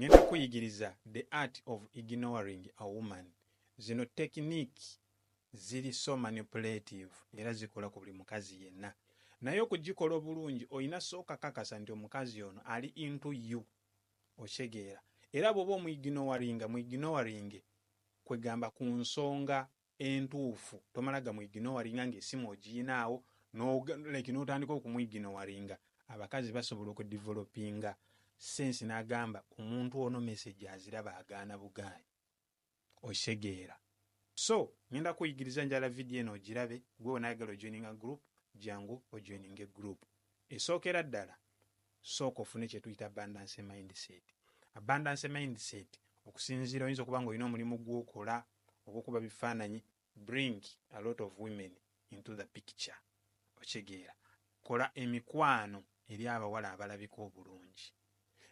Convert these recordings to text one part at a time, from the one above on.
ngenda kuyigiriza the art of ignoring a woman. Zino technique ziri so manipulative era zikola ku buli mukazi yenna. Naye okugikola obulungi oyina sooka kakasa nti omukazi ono ali into you. Otegeera. Era bw'oba omwignowaringa kwegamba ku nsonga entuufu. Tomalaga mwignowaringa ng'essimu ogiyinaawo n'otandika okumwignowaringa. Abakazi basobola okudevelopinga sense n'agamba omuntu ono message aziraba agaana bugaayi. Otegeera. So ngenda kuyigiriza njala video eno ogirabe gwe onaagala ojoininga group jangu ojoininga group. Esookera ddala sooka ofune kye tuyita abundance mindset. Abundance mindset okusinziira oyinza okuba ng'olina omulimu gw'okola ogw'okuba bifaananyi. Bring a lot of women into the picture. Otegeera. Kola emikwano eri abawala abalabika obulungi.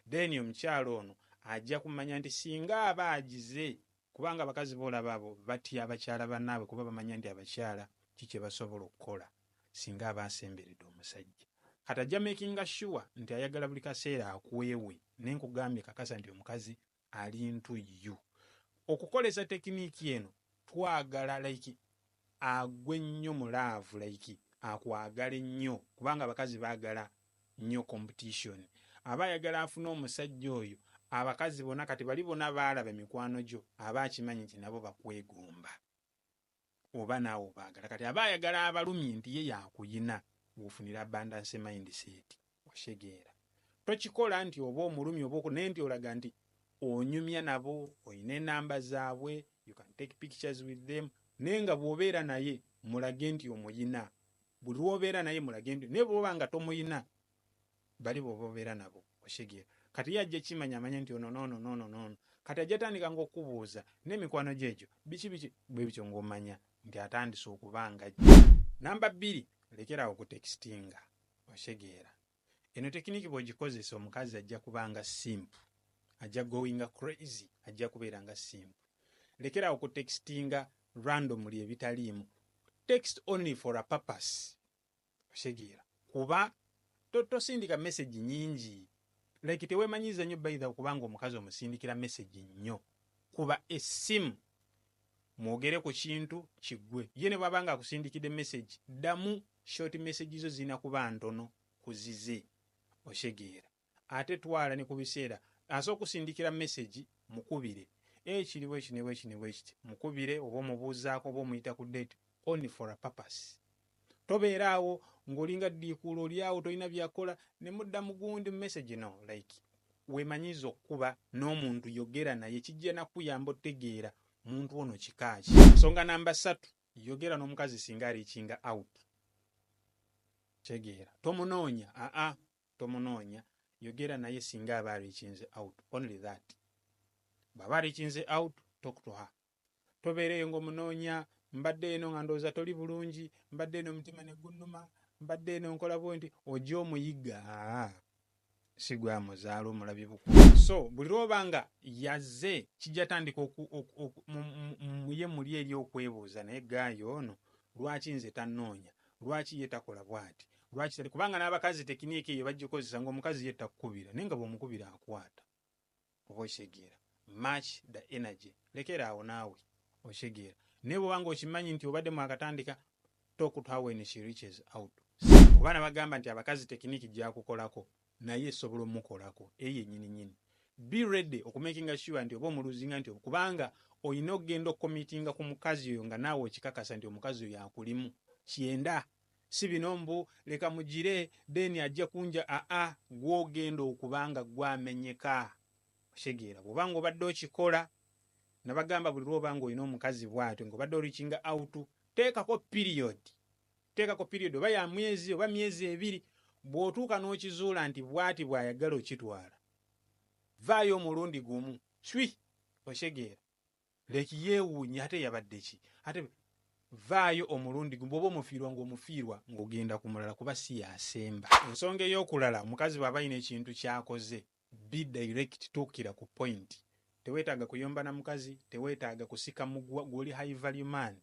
Then omukyalo ono ajja kumanya nti singa aba agize, kubanga abakazi boolaba abo batya abakyala bannaabwe kuba bamanya nti abakyala kiki basobola okukola singa aba asemberedde omusajja. Kati ajja makinga sure nti ayagala buli kaseera akuweewe. Ne nkugambye kakasa nti omukazi ali into you. Okukolesa tekiniiki eno twagala like agwe nnyo mu laavu like akwagala ennyo kubanga abakazi baagala nnyo competition. Aba ayagala afuna omusajja oyo abakazi bonna kati bali bonna baalaba emikwano gyo aba akimanyi nti nabo bakwegomba oba naawe obaagala. Kati aba ayagala abalumye nti ye yakuyina bw'ofunira abundance mindset. Otegeera. Tokikola nti oba omulumye oba nenti olaga nti onyumya nabo oyina enamba zaabwe, you can take pictures with them. Naye nga bw'obeera naye mulage nti omuyina. Buli lw'obeera naye mulage nti naye bw'oba nga tomuyina bali bw'oba obeera nabo. Otegeera. Kati ye ajja kimanya amanya nti ono nono. Kati ajja tandika ng'okubuuza n'emikwano gy'egyo biki bwe bityo ng'omanya nti atandise okubanga. Namba 2, lekerawo okutextinga. Otegeera. Eno tekiniiki bw'ogikozesa omukazi ajja kubanga simple. Ajja going crazy. Ajja kubeera nga simple. Lekerawo okutextinga randomly ebitaliimu. Text only for a purpose. Otegeera. Kuba tosindika message nyingi. Like teweemanyiza nnyo bayitha kubanga omukazi omusindikira message nnyo. Kuba essimu mwogere ku kintu kiggwe. Ye ne bw'abanga akusindikidde message ddamu short message zo zina kuba ntono kuzize. Otegeera. Ate twala ne ku biseera aso okusindikira message mukubire. Kiriwo ekiti mukubire oba omubuuzaako oba omuyita ku date only for a purpose. Tobeeraawo ng'olinga ddiikuula oliawo tolina byakola ne mudda mugundi message no like weemanyiza okuba n'omuntu yogera naye kijja nakuyamba otegeera muntu ono kikaaki. Nsonga namba 3, yogera n'omukazi singa aliikinga out. Tegeera. Tomunoonya. Tomunoonya. Yogera naye singa aba aliikinze out. Only that. Baba aliikinze out, talk to her. Tobeereyo ng'omunoonya mbadde eno nga ndowooza toli bulungi, mbadde eno omutima ne gunnuma, mbadde eno nkola bwenti, ojja omuyiga. Si gwe amuzaala omulabi bukulu. So buli lw'obanga yazze kijja tandika muye muli eri okwebuuza naye gaayo ono lwaki nze tannoonya, lwaki ye takola bw'ati, lwaki tali. Kubanga n'abakazi tekiniiki eyo bagikozesa ng'omukazi ye takukubira naye nga bw'omukubira akwata. Oba otegeera. Match the energy. Lekeraawo naawe. Otegeera. Naye bw'obanga okimanyi nti obadde mwakatandika talk to her when she reaches out. Obaana bagamba nti abakazi tekiniiki gyakukolako naye esobola omukolako eyo ennyini. Be ready okumakinga sure nti oba omuluzinga nti kubanga olina okugenda okukomitinga ku mukazi oyo nga naawe okikakasa nti omukazi oyo akulimu. Kyenda. Si bino mbu leka mugire deni ajja kunja gw'ogenda okubanga gwamenyeka. Otegeera. Bw'obanga obadde okikola nabagamba buli lw'obanga olina omukazi bw'atyo ng'obadde olikinga out teekako period. Teekako period oba ya mwezi oba myezi 2 bw'otuuka n'okizuula nti bw'ati bw'ayagala okitwala. Vaayo omulundi gumu. Otegeera. Leki yeewuunya ate yabadde ki? Ate vaayo omulundi gumu. Bw'oba omufiirwa ng'omufiirwa ng'ogenda ku mulala kuba si yasemba. Ensonga ey'okulala omukazi bw'aba alina ekintu ky'akoze be direct, tuukira ku point. Teweetaaga kuyomba na mukazi, teweetaaga kusika mugwa gw'oli high value man.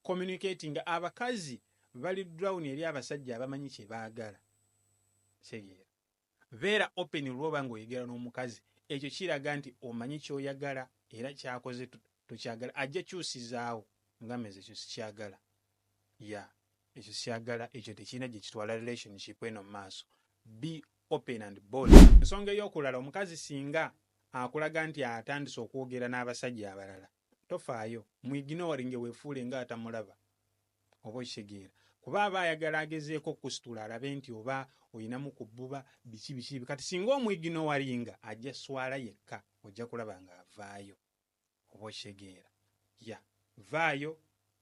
Communicating abakazi bali drown eri abasajja abamanyi kye baagala. Tegeera. Beera open lw'oba ng'oyogera n'omukazi ekyo kiraga nti omanyi kyoyagala era kyakoze tokyagala. Ajja kyusizaawo ngameze ekyo sikyagala. Ekyo sikyagala, ekyo tekirina gye kitwala relationship eno mu maaso. Be open and bold. Ensonga ey'okulala, omukazi singa akulaga nti atandise okwogera n'abasajja abalala, tofaayo, muignoringe weefuule nga atamulaba oba okitegeera. Kuba aba ayagala agezeeko kusitula alabe nti oba oyinamu ku bbuba biki. Kati singa omwignoringa ajja swala yekka, ojja kulaba nga avaayo oba okitegeera. Vaayo,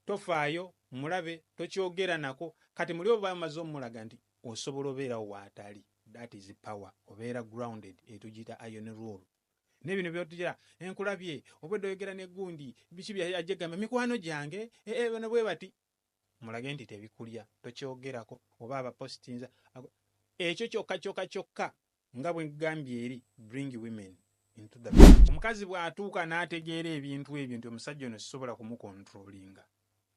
tofaayo, mulabe, tokyogera nako. Kati muli oba bamaze omulaga nti osobola obeerawo waatali. That is power. Obeera grounded, etugiyita iron rule. Nebino byotugira enkulabye obwedde oyogera ne gundi biki byajja gamba mikwano gyange bano bwe bati. Mulage nti tebikulya, tokyogerako oba abapositinza. Ekyo kyokka nga bwe gambye eri, bring women into the picture. Omukazi bw'atuuka n'ategeera ebintu ebyo nti omusajja ono sisobola kumukontrolinga,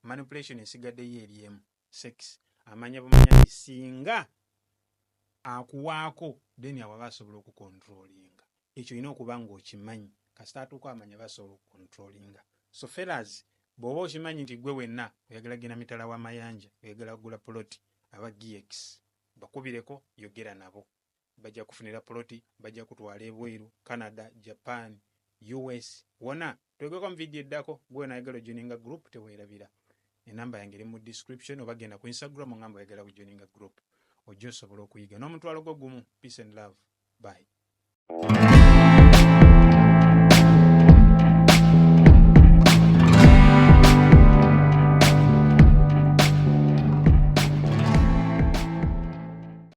manipulation esigaddeyo eri emu, sex, amanya bumanya singa akuwaako then abo basobola okukontrolinga. Ekyo olina okuba ng'okimanyi kasita atuuka amanya basobola okukontrolinga. So fellas, bw'oba okimanyi nti gwe wenna oyagala genda mitala w'amayanja, oyagala kugula poloti, aba GX bakubireko, yogera nabo. Bajja kufunira poloti, bajja kutwala ebweru, Canada, Japan, US, wona. Twegeko mu video eddako, gwe nayagala joininga group teweerabira. Enamba yange eri mu description, oba genda ku Instagram ngamba oyagala joininga group. Ojja osobola okuyiga n'omutwalo gwo gumu. Peace and love. Bye.